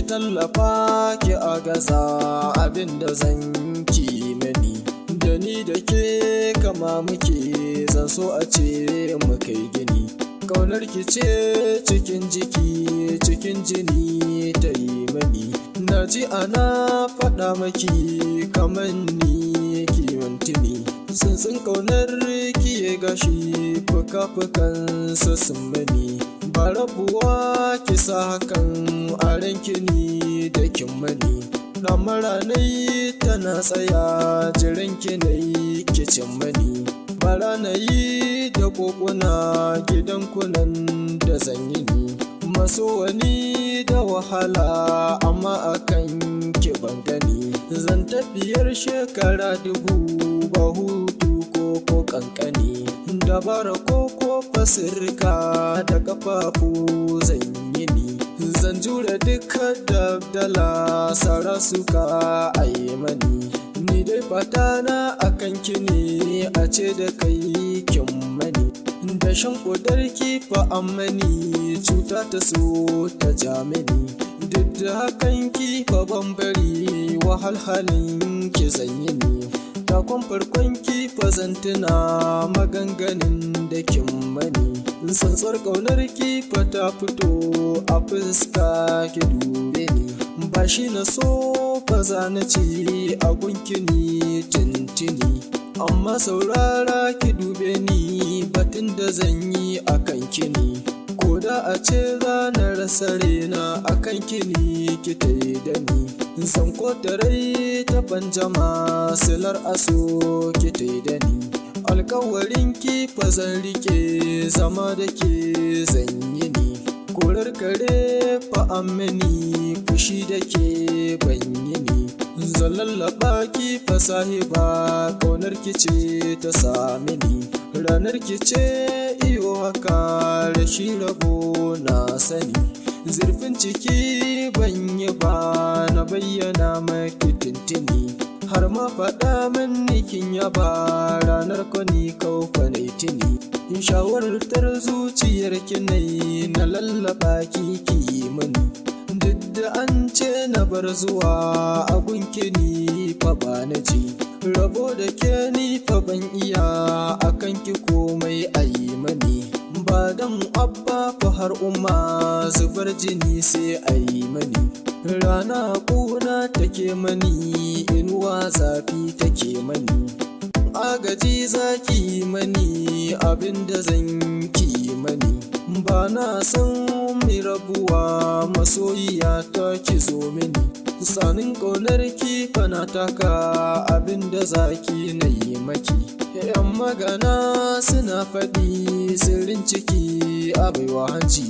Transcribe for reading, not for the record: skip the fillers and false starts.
tallafa ki a gaza abinda zan ki mani, da ni da ke kama muke zan so a ce mu kai gini. Kaunar ki ce cikin jiki cikin jini ta yi mani, na ji ana faɗa maki kaman ni kimantini. Tsuntsun kaunar ki ya gashi fuka-fukan sun mani, ba rabuwa ki sa hakan a ranki ni da kin mani. Ɗamara nai tana tsaya jiranki nai kicin mani, bara na yi da kokuna gidan kunan da zanyi ni. Maso wani da wahala amma akan ki ban gani, zan tafiyar shekara 1000 ba hutu ko kankani. Dabara ko fasirka da kafafu zan yi ni, zan jure duka dabdala sara suka ayi mani. Ni dai fatana akan ki ne a ce da kai kin mani, da shan ƙudarki fa ammani cuta ta so ta ja mini. Duk da hakan ki fa ban bari wahalhalin ki zanyi ni, takon farkon ki fa zan tuna maganganun da kin mani. Tsantsar ƙaunar ki fa ta fito a fuska ki dube ni, ba shi na so fa za na ci a gunkini tintini. Amma saurara ki dube ni batun da zan yi a kan kini, ko da a ce ranar rasa rena a kan kini ki ta yi da ni. San ko tarai ta banjama silar aso ki ta yi da ni, alkawarin ki fa zan rike zama da ke zan yi ni. Korar kare fa ammani fushi da ke ban yi ni, zan lallaba ki fa sahiba kaunar ki ce ta sami ni. Ranar ki ce iyo haka rashi rabo na sani, zurfin ciki ban yi ba na bayyana maki tintini. Har ma faɗa min nikin yaba ranar kwani kaufa na tini. In shawartar zuciyar ki nai na lallaba ki mani, duk da an ce na bar zuwa a gunkini fa ba na ji. Rabo da ke ni fa ban iya akan ki komai ayi mani, ba dan abba fa har umma zubar jini sai ayi mani. Rana kuna take mani inuwa zafi take mani, agaji zaki mani abinda zan ki mani. Ba na san mi rabuwa masoyiya ta ki zo mini, sanin ƙaunar ki fana taka abinda zaki na yi maki. Yan magana suna faɗi sirrin ciki a baiwa hanci.